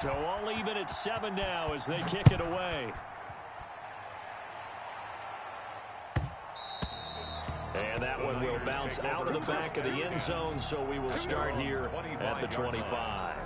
So all even at 7 now as they kick it away. And that one will bounce out of the back of the end zone, so we will start here at the 25.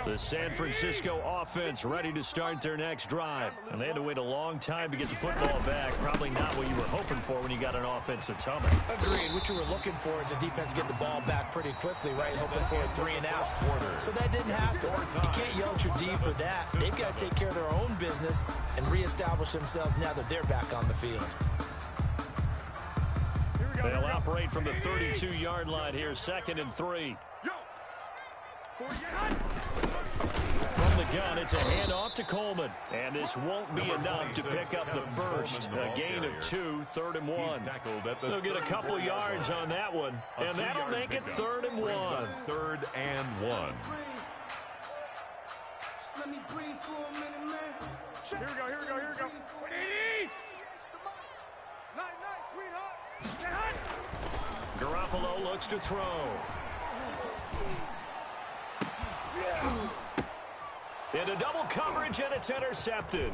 The San Francisco offense ready to start their next drive. And they had to wait a long time to get the football back. Probably not what you were hoping for when you got an offense that's humming. Agreed. What you were looking for is the defense get the ball back pretty quickly, right? Hoping for a 3 and out. So that didn't happen. You can't yell at your D for that. They've got to take care of their own business and reestablish themselves now that they're back on the field. They'll operate from the 32-yard line here, 2nd and 3. From the gun, it's a handoff to Coleman. And this won't be enough to pick up the first. A gain of 2, 3rd and 1. They'll get a couple yards on that one. And that'll make it 3rd and 1. 3rd and 1. Let me breathe for a minute, man. Here we go. Night, sweetheart. Garoppolo looks to throw. Into double coverage, and it's intercepted.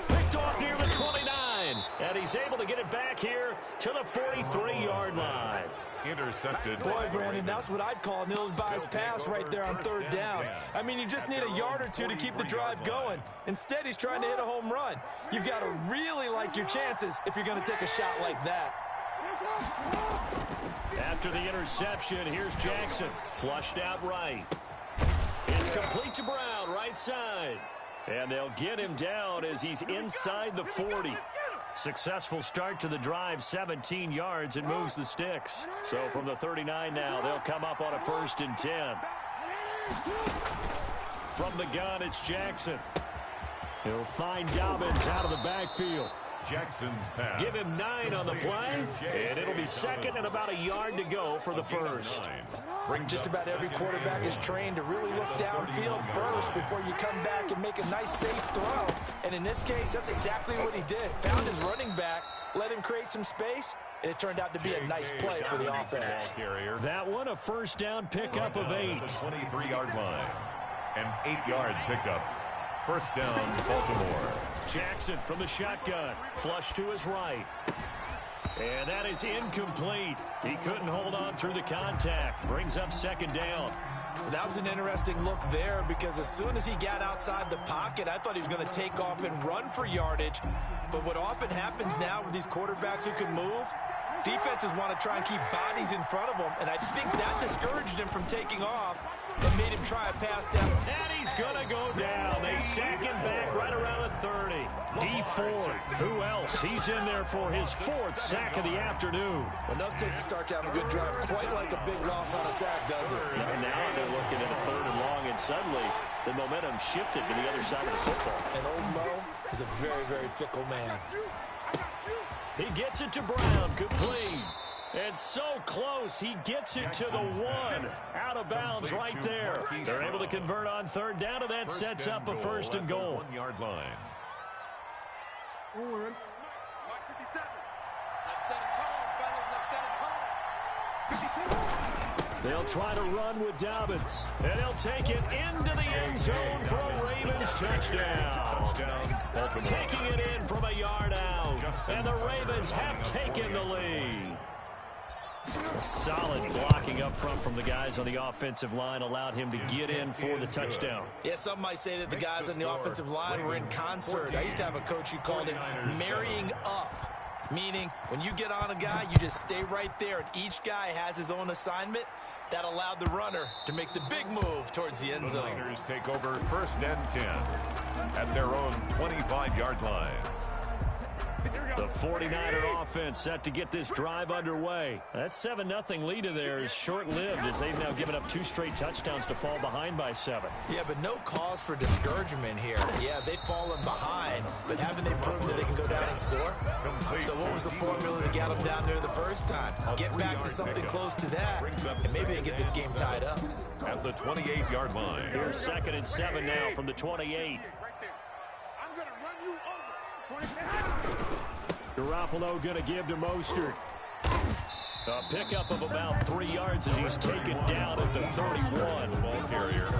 Picked off near the 29. And he's able to get it back here to the 43-yard line. Intercepted. Boy, Brandon, that's what I'd call an ill-advised pass right there on 3rd down. I mean, you just need a yard or two to keep the drive going. Instead, he's trying to hit a home run. You've got to really like your chances if you're going to take a shot like that. After the interception, here's Jackson. Flushed out right. It's complete to Brown, right side. And they'll get him down as he's inside the 40. Successful start to the drive, 17 yards, and moves the sticks. So from the 39 now, they'll come up on a 1st and 10. From the gun, it's Jackson. He'll find Dobbins out of the backfield. Jackson's pass. Give him 9 on the play, and it'll be 2nd and about a yard to go for the first. Just about every quarterback is trained to really look downfield first before you come back and make a nice, safe throw. And in this case, that's exactly what he did. Found his running back, let him create some space, and it turned out to be a nice play for the offense. That one, a 1st down pickup of 8. 23-yard line. An 8-yard pickup. 1st down, Baltimore. Jackson from the shotgun. Flush to his right. And that is incomplete. He couldn't hold on through the contact. Brings up 2nd down. That was an interesting look there because as soon as he got outside the pocket, I thought he was going to take off and run for yardage. But what often happens now with these quarterbacks who can move, defenses want to try and keep bodies in front of them. And I think that discouraged him from taking off and made him try a pass down. And he's going to go down. They sack him back right around the 30. D Ford, who else? He's in there for his 4th sack of the afternoon. Well, nothing takes a start to have a good drive quite like a big loss on a sack, does it? And now they're looking at a 3rd and long, and suddenly the momentum shifted to the other side of the football. And old Mo is a very, very fickle man. He gets it to Brown, complete. And so close, he gets it to the 1. Out of bounds right there. They're able to convert on 3rd down, and that sets up a 1st and goal. 1-yard line. Let's set a tone, fellas. Let's set a tone. They'll try to run with Dobbins. And he'll take it into the end zone for a Ravens touchdown. Baltimore. Taking it in from a yard out. And the Ravens have taken the lead. Solid blocking up front from the guys on the offensive line allowed him to get in for the touchdown. Yeah, some might say that the guys on the offensive line were in concert. I used to have a coach who called it marrying up, meaning when you get on a guy, you just stay right there, and each guy has his own assignment. That allowed the runner to make the big move towards the end zone. The Niners take over 1st and 10 at their own 25-yard line. The 49er offense set to get this drive underway. That 7-0 lead of theirs is short-lived as they've now given up 2 straight touchdowns to fall behind by 7. Yeah, but no cause for discouragement here. Yeah, they've fallen behind, but haven't they proven that they can go down and score? So what was the formula to get them down there the first time? Get back to something close to that, and maybe they get this game tied up. At the 28-yard line. Here's 2nd and 7 now from the 28. Garoppolo going to give to Mostert. A pickup of about 3 yards as he's taken down at the 31. Ball carrier.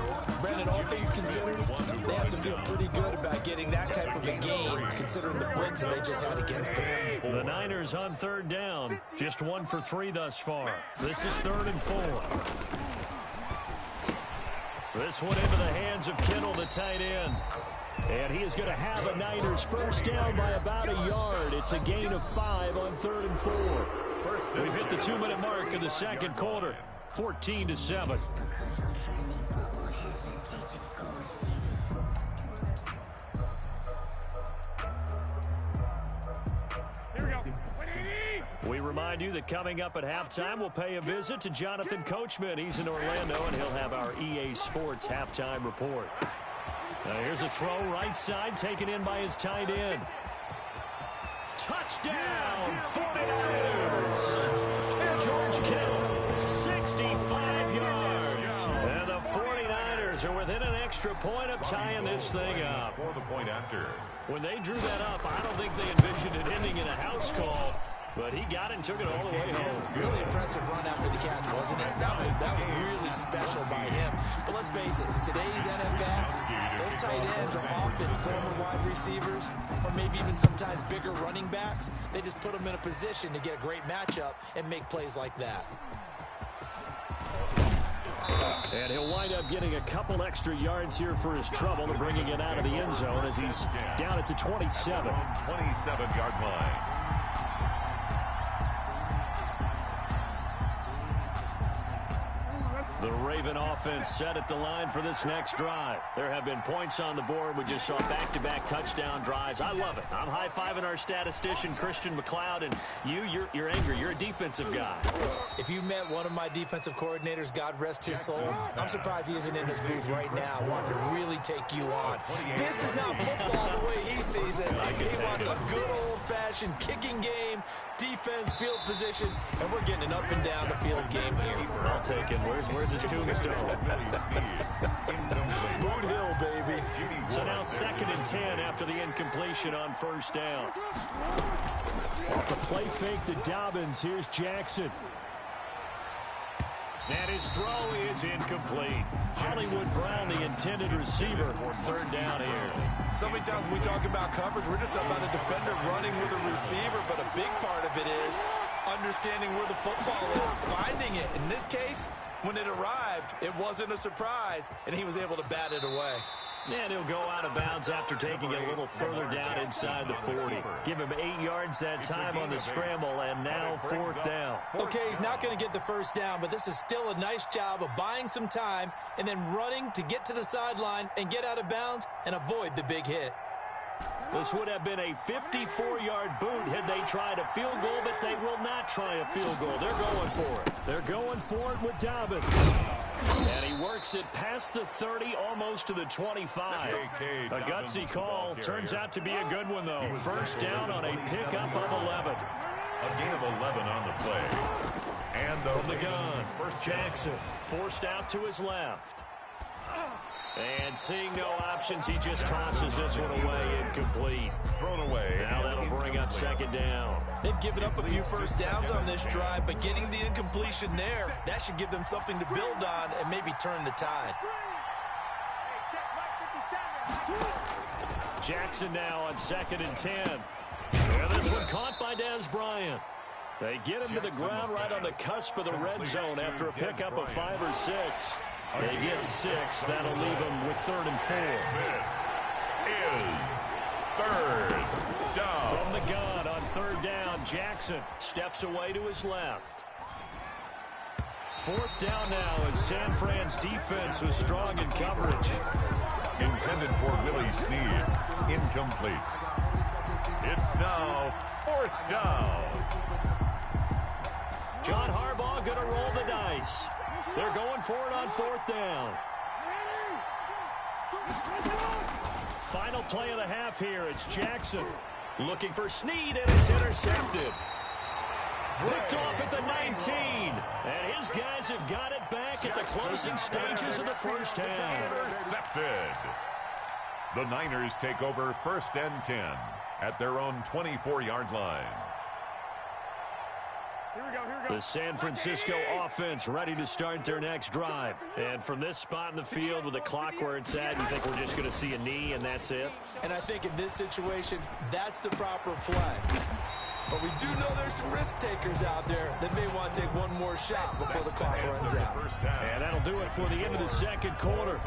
Brandon, all things considered, they have to feel pretty good about getting that type of a gain, considering the blitz that they just had against them. The Niners on 3rd down. Just 1 for 3 thus far. This is 3rd and 4. This one into the hands of Kittle, the tight end. And he is going to have a Niners first down by about a yard. It's a gain of 5 on 3rd and 4. We've hit the 2-minute mark of the second quarter. 14-7. We remind you that coming up at halftime, we'll pay a visit to Jonathan Coachman. He's in Orlando, and he'll have our EA Sports halftime report. Now here's a throw right side, taken in by his tight end. Touchdown, 49ers! George Kittle, 65 yards. And the 49ers are within an extra point of tying this thing up. For the point after. When they drew that up, I don't think they envisioned it ending in a house call. But he got it and took it all the way home. Really impressive run after the catch, wasn't it? That was really special by him. But let's face it, in today's NFL, those tight ends are often former wide receivers or maybe even sometimes bigger running backs. They just put them in a position to get a great matchup and make plays like that. And he'll wind up getting a couple extra yards here for his trouble and bringing it out of the end zone as he's down at the 27. 27-yard line. The Raven offense set at the line for this next drive. There have been points on the board. We just saw back-to-back touchdown drives. I love it. I'm high-fiving our statistician, Christian McLeod, and you're angry. You're a defensive guy. If you met one of my defensive coordinators, God rest his soul, I'm surprised he isn't in this booth right now wanting to really take you on. This is not football the way he sees it. He wants a good old-fashioned kicking game, defense, field position, and we're getting an up-and-down-the-field game here. I'll take it. Where's his tombstone? Boot Hill, baby. So now 2nd and 10 after the incompletion on first down. Off the play fake to Dobbins. Here's Jackson. And his throw is incomplete. Hollywood Brown, the intended receiver, for 3rd down here. So many times when we talk about coverage, we're just about a defender running with a receiver, but a big part of it is understanding where the football is, finding it. In this case, when it arrived, it wasn't a surprise, and he was able to bat it away. And he'll go out of bounds after taking it a little further down inside the 40. Give him 8 yards that time on the scramble, and now 4th down. Okay, he's not going to get the first down, but this is still a nice job of buying some time and then running to get to the sideline and get out of bounds and avoid the big hit. This would have been a 54-yard boot had they tried a field goal, but they will not try a field goal. They're going for it. They're going for it with Dobbins. And he works it past the 30, almost to the 25. A gutsy call. Turns out to be a good one, though. First down on a pickup of 11. A gain of 11 on the play. And from the gun, Jackson forced out to his left. And seeing no options, he just tosses this one away, incomplete. Thrown away. Now that'll bring up 2nd down. They've given up a few first downs on this drive, but getting the incompletion there, that should give them something to build on and maybe turn the tide. Jackson now on 2nd and 10. And this one caught by Dez Bryant. They get him to the ground right on the cusp of the red zone after a pickup of 5 or 6. They get 6. That'll leave them with 3rd and 4. This is 3rd down. From the gun on 3rd down, Jackson steps away to his left. 4th down now as San Fran's defense was strong in coverage. Intended for Willie Snead. Incomplete. It's now 4th down. John Harbaugh going to roll the dice. They're going for it on 4th down. Final play of the half here. It's Jackson looking for Snead, and it's intercepted. Picked off at the 19. And his guys have got it back at the closing stages of the first half. Intercepted. The Niners take over 1st and 10 at their own 24-yard line. The San Francisco offense ready to start their next drive. And from this spot in the field with the clock where it's at, you think we're just going to see a knee and that's it? And I think in this situation, that's the proper play. But we do know there's some risk takers out there that may want to take one more shot before the clock runs out. And that'll do it for the end of the second quarter.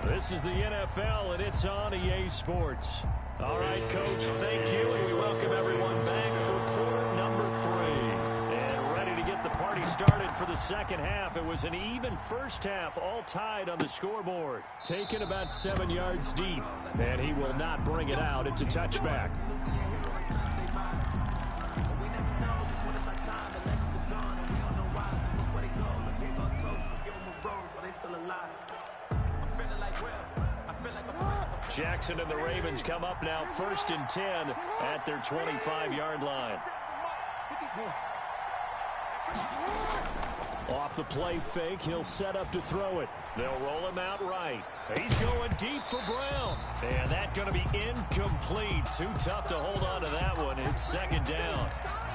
This is the NFL, and it's on EA Sports. All right, Coach, thank you, and we welcome everyone back for quarter number 3. And ready to get the party started for the second half. It was an even first half, all tied on the scoreboard. Taken about 7 yards deep, and he will not bring it out. It's a touchback. Jackson and the Ravens come up now 1st and 10 at their 25-yard line. Off the play fake, he'll set up to throw it. They'll roll him out right. He's going deep for Brown. And that's going to be incomplete. Too tough to hold on to that one. It's second down.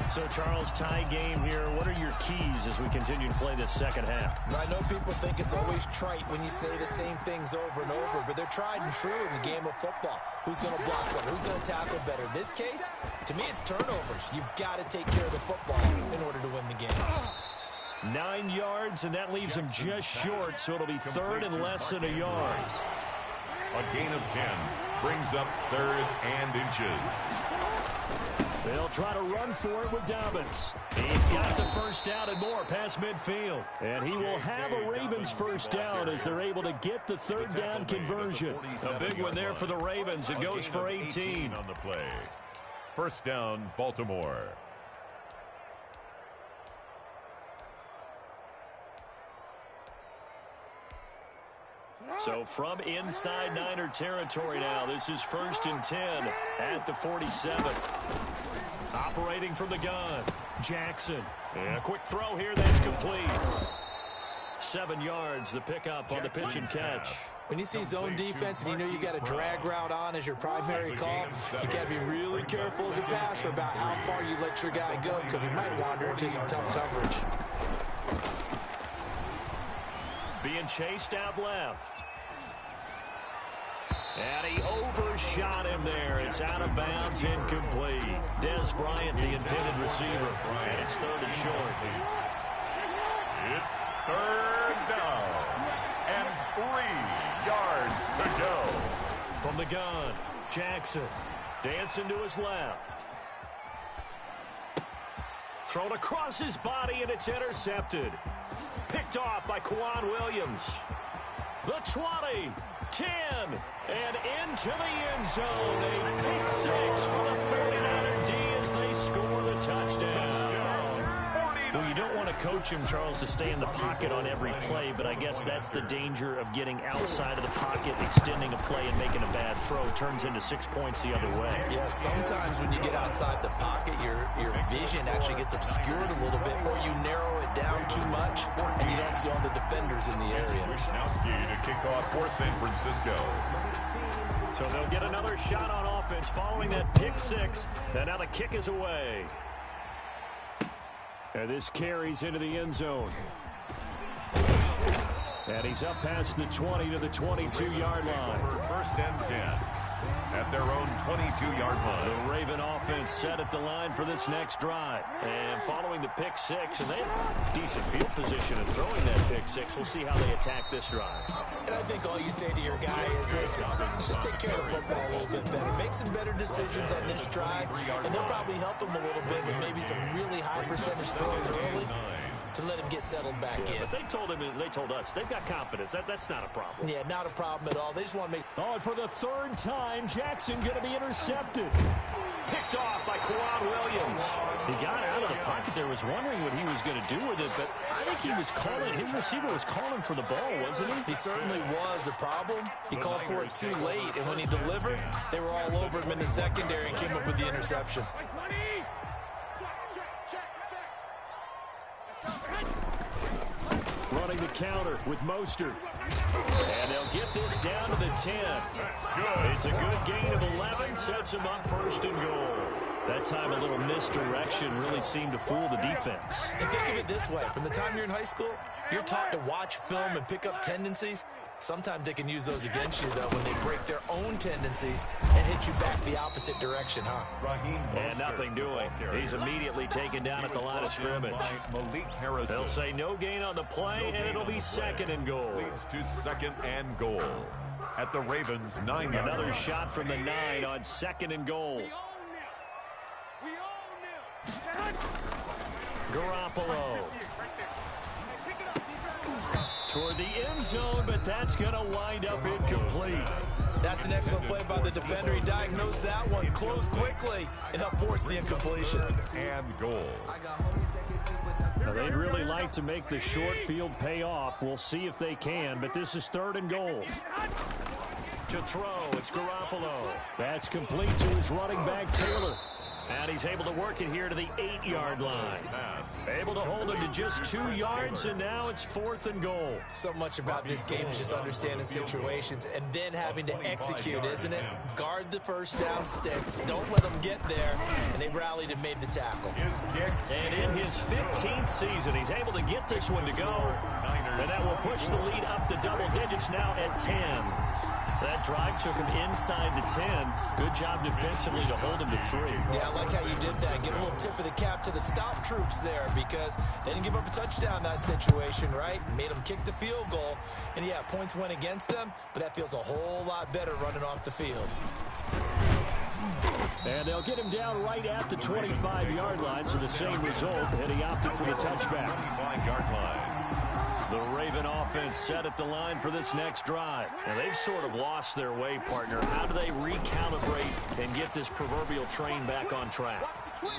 So, Charles, tie game here. What are your keys as we continue to play this second half? I know people think it's always trite when you say the same things over and over, but they're tried and true in the game of football. Who's going to block better? Who's going to tackle better? In this case, to me, it's turnovers. You've got to take care of the football in order to win the game. 9 yards, and that leaves him just short, so it'll be third and less than a yard. A gain of 10 brings up 3rd and inches. They'll try to run for it with Dobbins. He's got the first down and more past midfield. And he will have a Ravens first down as they're able to get the third down conversion. A big one there for the Ravens. It goes for 18 on the play. First down, Baltimore. So from inside Niner territory now, this is 1st and 10 at the 47. Operating from the gun, Jackson. And a quick throw here that's complete. 7 yards, the pickup on the pitch and catch. When you see zone defense and you know you got a drag route on as your primary call, you got to be really careful as a passer about how far you let your guy go because he might wander into some tough coverage. Being chased out left. And he overshot him there. It's out of bounds, incomplete. Dez Bryant, the intended receiver. And it's 3rd and short. It's 3rd down. And 3 yards to go. From the gun, Jackson dancing to his left. Thrown across his body, and it's intercepted. Picked off by Quan Williams. The 20, 10, and into the end zone. A pick 6 for the 49er D as they score the touchdown. Well, you don't want to coach him, Charles, to stay in the pocket on every play, but I guess that's the danger of getting outside of the pocket, extending a play, and making a bad throw. Turns into 6 points the other way. Yeah, sometimes when you get outside the pocket, your vision actually gets obscured a little bit, or you narrow it down too much, and you don't see all the defenders in the area. Wisnowski to kick off for San Francisco. So they'll get another shot on offense following that pick 6, and now the kick is away. And this carries into the end zone. And he's up past the 20 to the 22-yard line. 1st and 10 at their own 22-yard line. The Raven offense set at the line for this next drive. And following the pick 6, and they have decent field position in throwing that pick 6. We'll see how they attack this drive. And I think all you say to your guy is, listen, let's just take care of the football a little bit better. Make some better decisions on this drive, and they'll probably help him a little bit with maybe some really high percentage throws early to let him get settled back in. But they told us they've got confidence. That's not a problem. Yeah, not a problem at all. They just want to make... Oh, and for the 3rd time, Jackson going to be intercepted. Picked off by Quan Williams. He got out of the pocket there, was wondering what he was going to do with it, but I think he was calling, his receiver was calling for the ball, wasn't he? He certainly was. The problem, he called for it too late, and when he delivered, they were all over him in the secondary and came up with the interception. Running the counter with Mostert. And they'll get this down to the 10. It's a good gain of 11, sets him up first and goal. That time, a little misdirection really seemed to fool the defense. And think of it this way. From the time you're in high school, you're taught to watch film and pick up tendencies. Sometimes they can use those against you, though, when they break their own tendencies and hit you back the opposite direction, huh? And nothing doing. He's immediately taken down at the line of scrimmage. They'll say no gain on the play, and it'll be second and goal. Leads to second and goal at the Ravens' 9-yard. Another shot from the 9 on second and goal. Garoppolo. Toward the end zone, but that's going to wind up incomplete. That's an excellent play by the defender. He diagnosed that one, closed quickly, and forced the incompletion. And goal. Now, they'd really like to make the short field pay off. We'll see if they can, but this is third and goal. To throw, it's Garoppolo. That's complete to his running back, Taylor. And he's able to work it here to the 8-yard line. Able to hold him to just 2 yards, and now it's fourth and goal. So much about this game is just understanding situations and then having to execute, isn't it? Guard the first down sticks. Don't let them get there. And they rallied and made the tackle. And in his 15th season, he's able to get this one to go. And that will push the lead up to double digits now at 10. That drive took him inside the 10. Good job defensively to hold him to 3. Yeah, I like how you did that. Give a little tip of the cap to the stop troops there because they didn't give up a touchdown in that situation, right? Made them kick the field goal. And, yeah, points went against them, but that feels a whole lot better running off the field. And they'll get him down right at the 25-yard line, so the same result, and he opted for the touchback. 25-yard line. The Raven offense set at the line for this next drive. Now, they've sort of lost their way, partner. How do they recalibrate and get this proverbial train back on track?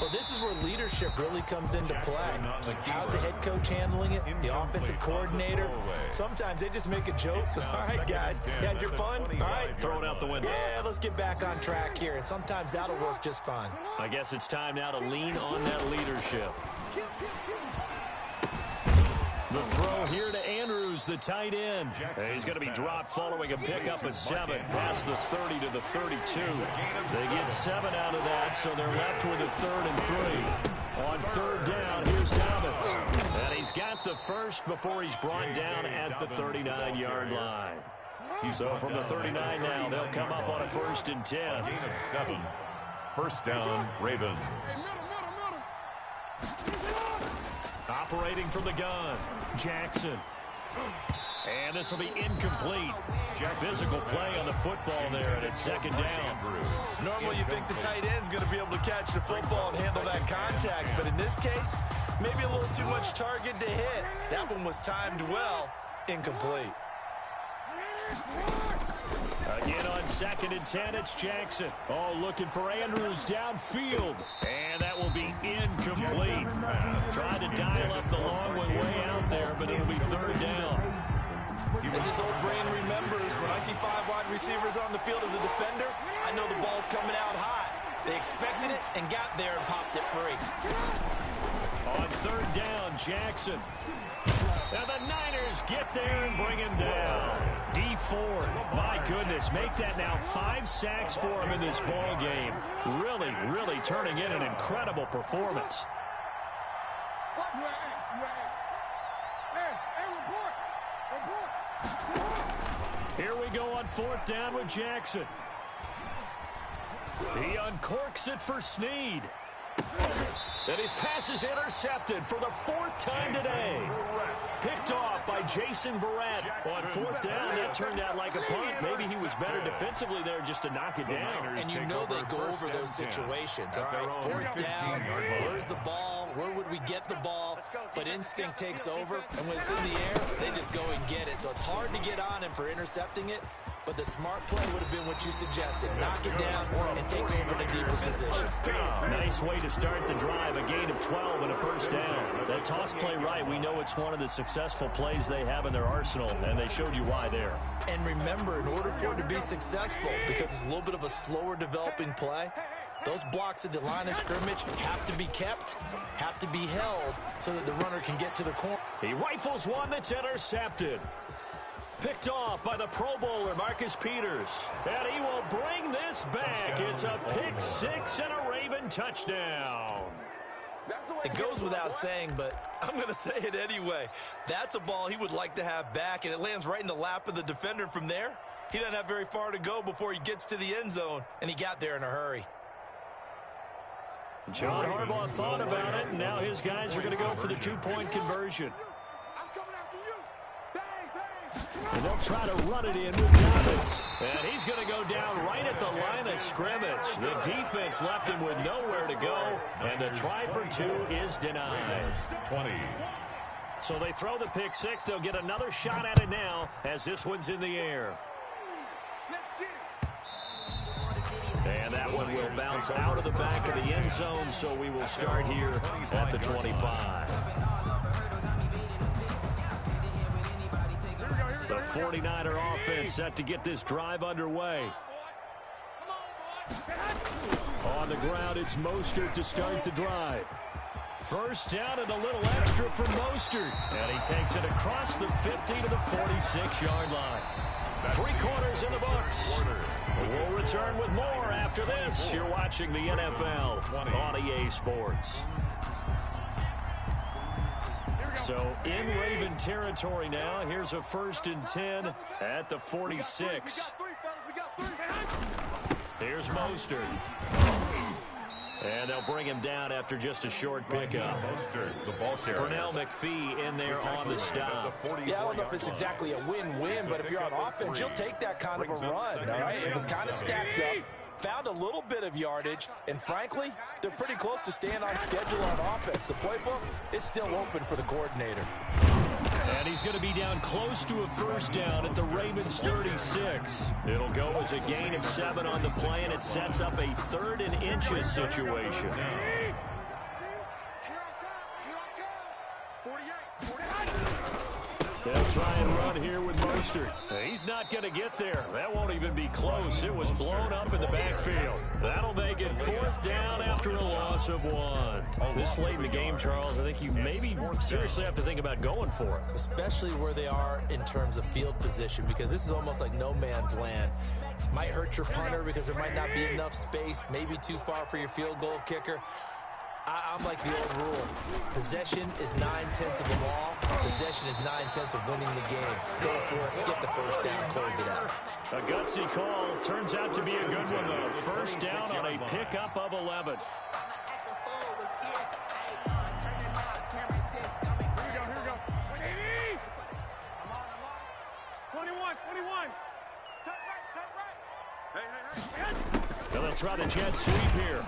Well, this is where leadership really comes into play. How's the head coach handling it? The offensive coordinator? Sometimes they just make a joke. All right, guys, you had your fun? All right. Throw it out the window. Yeah, let's get back on track here. And sometimes that'll work just fine. I guess it's time now to lean on that leadership. The throw here to Andrews, the tight end. He's going to be dropped following a pickup of 7 past the 30 to the 32. They get 7 out of that, so they're left with a 3rd and 3. On 3rd down, here's Dobbins. And he's got the first before he's brought down at the 39-yard line. So from the 39 now, they'll come up on a 1st and 10. Gain of 7. First down, Ravens. Operating from the gun, Jackson. And this will be incomplete. Physical play on the football there, and it's 2nd down. Normally you think the tight end's going to be able to catch the football and handle that contact, but in this case, maybe a little too much target to hit. That one was timed well, incomplete. Again on 2nd and 10, it's Jackson. Oh, looking for Andrews downfield. And that will be incomplete. Tried to dial up the long one way out there, but it'll be 3rd down. As this old brain remembers, when I see 5 wide receivers on the field as a defender, I know the ball's coming out high. They expected it and got there and popped it free. On 3rd down, Jackson. Now the Niners get there and bring him down. D Ford, my goodness, make that now 5 sacks for him in this ball game. Really, really turning in an incredible performance. Here we go on 4th down with Jackson. He uncorks it for Snead. And his pass is intercepted for the 4th time today. Picked off by Jason Verrett. On 4th down, that turned out like a punt. Maybe he was better defensively there just to knock it down. And you know they go over those situations, all right? 4th down, where's the ball? Where would we get the ball? But instinct takes over, and when it's in the air, they just go and get it. So it's hard to get on him for intercepting it. But the smart play would have been what you suggested. Knock it down and take over in a deeper position. Nice way to start the drive. A gain of 12 and a 1st down. That toss play right, we know it's one of the successful plays they have in their arsenal, and they showed you why there. And remember, in order for it to be successful, because it's a little bit of a slower developing play, those blocks at the line of scrimmage have to be kept, have to be held, so that the runner can get to the corner. He rifles one that's intercepted. Picked off by the Pro Bowler, Marcus Peters. And he will bring this back. It's a pick six and a Raven touchdown. It goes without saying, but I'm going to say it anyway. That's a ball he would like to have back, and it lands right in the lap of the defender. From there, he doesn't have very far to go before he gets to the end zone, and he got there in a hurry. John Harbaugh thought about it, and now his guys are going to go for the two-point conversion. And they'll try to run it in with Dobbins. And he's going to go down right at the line of scrimmage. The defense left him with nowhere to go, and the try for two is denied. 20. So they throw the pick six. They'll get another shot at it now as this one's in the air. And that one will bounce out of the back of the end zone, so we will start here at the 25. The 49er offense set to get this drive underway. On the ground, it's Mostert to start the drive. First down and a little extra for Mostert. And he takes it across the 50 to the 46-yard line. 3 quarters in the books. We'll return with more after this. You're watching the NFL on EA Sports. So in Raven territory now. Here's a 1st and 10 at the 46. Here's Mostert. And they'll bring him down after just a short pickup. Pernell McPhee in there on the stop. Yeah, I don't know if it's exactly a win-win, but if you're on offense, you'll take that kind of a run, all right? It was kind of stacked up. Found a little bit of yardage, and frankly, they're pretty close to staying on schedule on offense. The playbook is still open for the coordinator. And he's going to be down close to a 1st down at the Ravens 36. It'll go as a gain of 7 on the play, and it sets up a 3rd and inches situation. They'll try and run here with Mostert. He's not going to get there. That won't even be close. It was blown up in the backfield. That'll make it 4th down after a loss of 1. This late in the game, Charles, I think you maybe seriously have to think about going for it. Especially where they are in terms of field position, because this is almost like no man's land. Might hurt your punter because there might not be enough space, maybe too far for your field goal kicker. I'm like the old rule. Possession is 9/10 of the law. Possession is 9/10 of winning the game. Go for it. Get the 1st down. Close it out. A gutsy call. Turns out to be a good one, though. 1st down on a pickup of 11. Here we go. 21. Tuck right. Hey. Now they'll try the jet sweep here.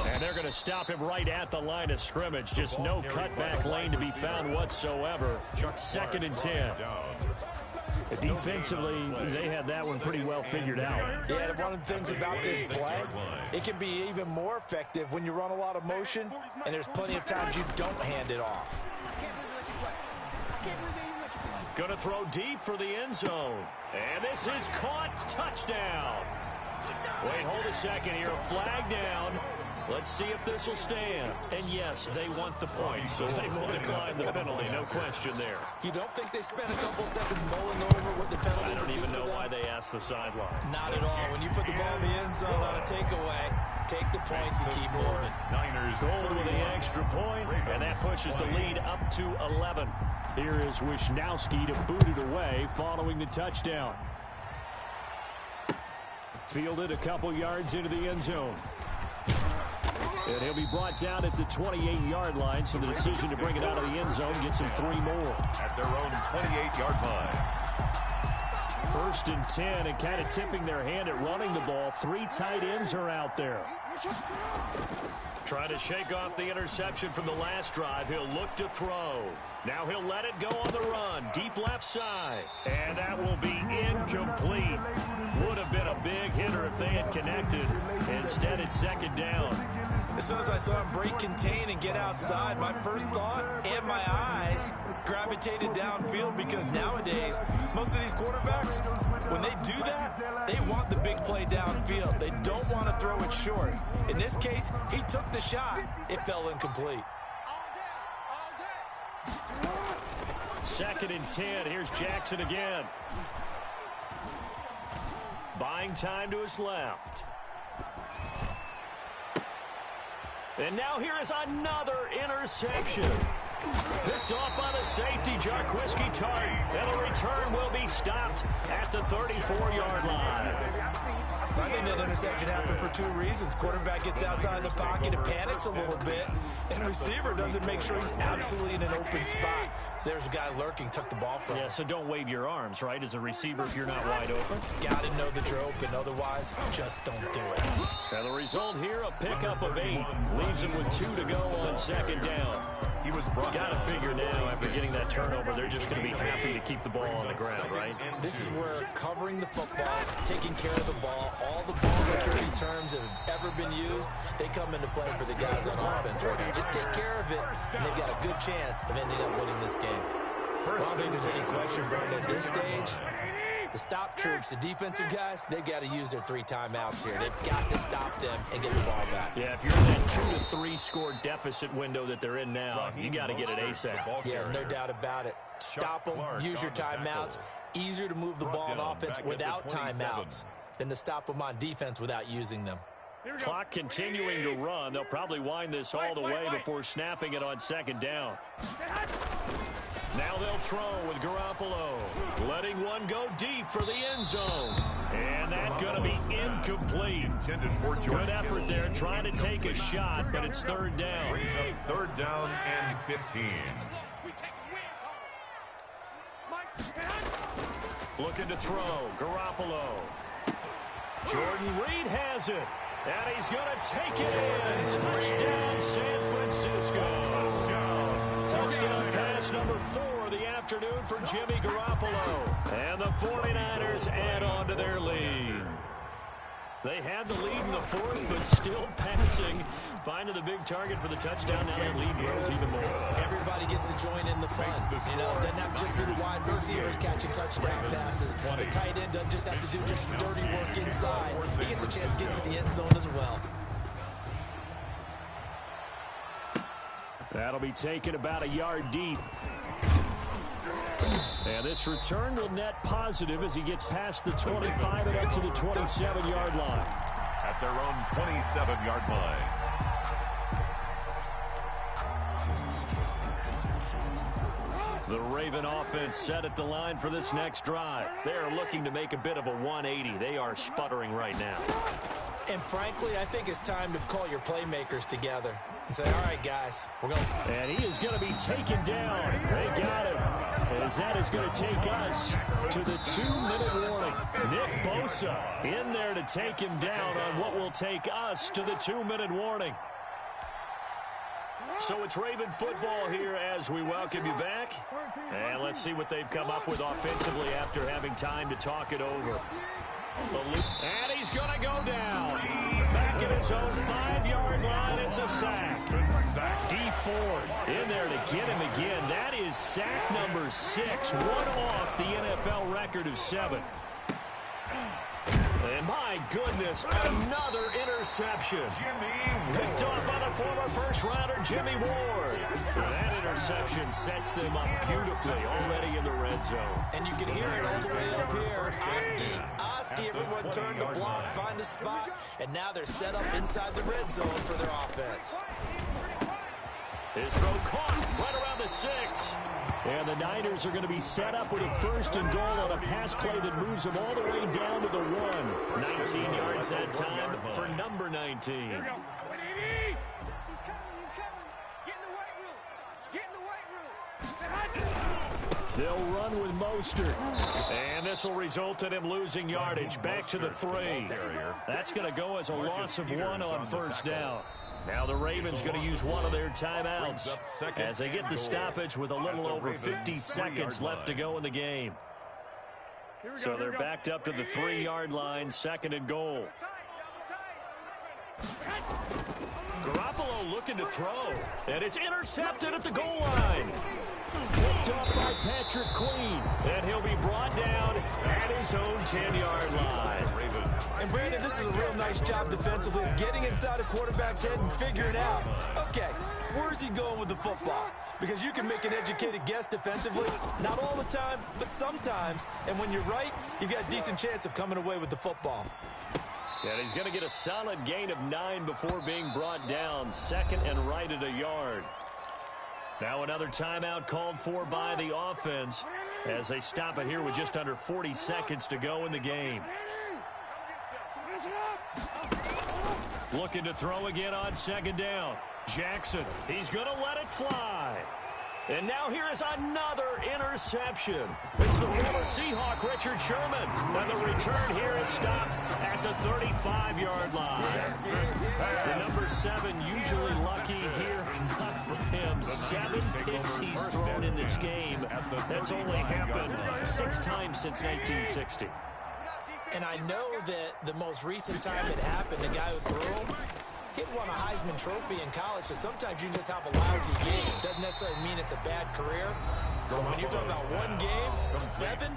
And they're going to stop him right at the line of scrimmage. Just no cutback lane to be found whatsoever. 2nd and 10. Defensively, they had that one pretty well figured out. Yeah, and one of the things about this play, it can be even more effective when you run a lot of motion, and there's plenty of times you don't hand it off. Going to throw deep for the end zone. And this is caught. Touchdown. Wait, hold a second here. A flag down. Let's see if this will stand. And yes, they want the points, so they will decline the penalty. No question there. You don't think they spent a couple seconds mulling over what the penalty I don't would even do know for them? why they asked the sideline. Not at all. When you put the ball in the end zone on a takeaway, take the points and keep moving. Niners Gold with the extra point, and that pushes the lead up to 11. Here is Wisnowski to boot it away following the touchdown. Fielded a couple yards into the end zone. And he'll be brought down at the 28-yard line, so the decision to bring it out of the end zone gets him 3 more. at their own 28-yard line. 1st and 10, and kind of tipping their hand at running the ball. 3 tight ends are out there. Trying to shake off the interception from the last drive. He'll look to throw. Now he'll let it go on the run. Deep left side. And that will be incomplete. Would have been a big hitter if they had connected. Instead, it's 2nd down. As soon as I saw him break contain and get outside, my first thought and my eyes gravitated downfield, because nowadays, most of these quarterbacks, when they do that, they want the big play downfield. They don't want to throw it short. In this case, he took the shot. It fell incomplete. 2nd and 10. Here's Jackson again. Buying time to his left. And now here is another interception. Picked off by the safety, Jarquiski Tart. And the return will be stopped at the 34-yard line. I think that interception happened for 2 reasons. Quarterback gets outside the pocket and panics a little bit, and receiver doesn't make sure he's absolutely in an open spot. So there's a guy lurking, took the ball from him. Yeah, so don't wave your arms, right, as a receiver if you're not wide open. Got to know that you're open, otherwise just don't do it. And the result here, a pickup of 8. Leaves him with 2 to go on 2nd down. He was brought Got to figure now, after getting that turnover, they're just going to be happy to keep the ball on the ground, right? This is where covering the football, taking care of the ball, all the ball security terms that have ever been used, they come into play for the guys on offense right now. Just take care of it, and they've got a good chance of ending up winning this game. I don't think there's any question, Brandon, at this stage, the stop troops, the defensive guys, they've got to use their 3 timeouts here. They've got to stop them and get the ball back. Yeah, if you're in that 2 to 3 score deficit window that they're in now, you got to get it ASAP. Yeah, no doubt about it. Stop them, use your timeouts. Easier to move the ball on offense without timeouts than to stop them on defense without using them. Clock continuing to run. They'll probably wind this all the way before snapping it on 2nd down. Now they'll throw with Garoppolo. Letting one go deep for the end zone. And that's going to be incomplete. Good effort there, trying to take a shot, but it's 3rd down. Brings up 3rd down and 15. Looking to throw. Garoppolo. Jordan Reed has it. And he's going to take it in. Touchdown, San Francisco. Touchdown pass number 4 of the afternoon for Jimmy Garoppolo. And the 49ers add on to their lead. They had the lead in the 4th, but still passing. Finding the big target for the touchdown. Now that lead grows even more. Everybody gets to join in the fun. You know, it doesn't have to just be the wide receivers catching touchdown passes. The tight end doesn't just have to do just the dirty work inside. He gets a chance to get to the end zone as well. That'll be taken about a yard deep. And this return will net positive as he gets past the 25 and up to the 27-yard line. At their own 27-yard line. The Raven offense set at the line for this next drive. They are looking to make a bit of a 180. They are sputtering right now. And frankly, I think it's time to call your playmakers together and say, all right, guys, we're going. And he is going to be taken down. They got him. As that is going to take us to the 2-minute warning. Nick Bosa in there to take him down on what will take us to the 2-minute warning. So it's Raven football here as we welcome you back. And let's see what they've come up with offensively after having time to talk it over. And he's going to go down. Back at his own 5-yard line, it's a sack. D Ford in there to get him again. That is sack number 6, one off the NFL record of 7. And my goodness, another interception. Picked off by the former first-rounder, Jimmy Ward. That interception sets them up beautifully already in the red zone. And you can hear it all the way up here. Oski, everyone turned to block, find a spot, and now they're set up inside the red zone for their offense. His throw caught right around the 6. And the Niners are going to be set up with a 1st and goal on a pass play that moves them all the way down to the 1. 19 yards that time for number 19. He's coming. Get in the weight room. Get in the weight room. They'll run with Mostert. And this will result in him losing yardage. Back to the 3. That's going to go as a loss of 1 on 1st down. Now the Ravens going to use one of their timeouts as they get the stoppage with a little over 50 seconds left to go in the game. So they're backed up to the 3-yard line, 2nd and goal. Garoppolo looking to throw, and it's intercepted at the goal line. Picked off by Patrick Queen, and he'll be brought down at his own 10-yard line. And Brandon, this is a real nice job defensively of getting inside a quarterback's head and figuring out, okay, where's he going with the football? because you can make an educated guess defensively. Not all the time, but sometimes. And when you're right, you've got a decent chance of coming away with the football. And he's going to get a solid gain of 9 before being brought down. Second and right at a yard. Now another timeout called for by the offense as they stop it here with just under 40 seconds to go in the game. Looking to throw again on second down. Jackson, he's going to let it fly. And now here is another interception. It's the former Seahawk, Richard Sherman. And the return here is stopped at the 35-yard line. The number 7 usually lucky here. Not for him. 7 picks he's thrown in this game. That's only happened 6 times since 1960. And I know that the most recent time it happened, the guy who threw him, he won a Heisman Trophy in college, so sometimes you just have a lousy game. It doesn't necessarily mean it's a bad career. But when you're talking about one game, 7,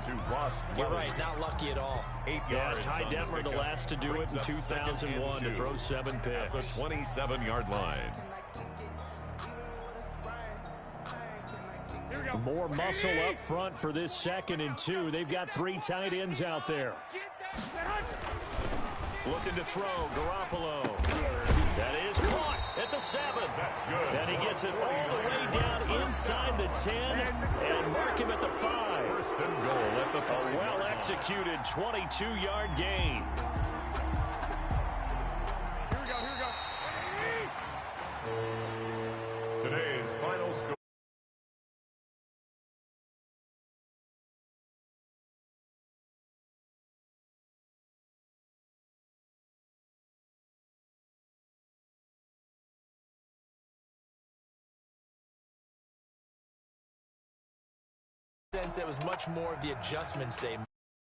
you're right, not lucky at all. 8 Yeah, yards. Ty Detmer, the last to do it in 2001 to throw 7 picks. At the 27-yard line. More muscle up front for this 2nd and 2. They've got 3 tight ends out there. Looking to throw, Garoppolo. That is caught at the 7. That's good. And he gets it all the way down inside the 10 and mark him at the 5. First and goal at the 5. A well-executed 22-yard gain. Here we go. Today's final score. Sense it was much more of the adjustments they made.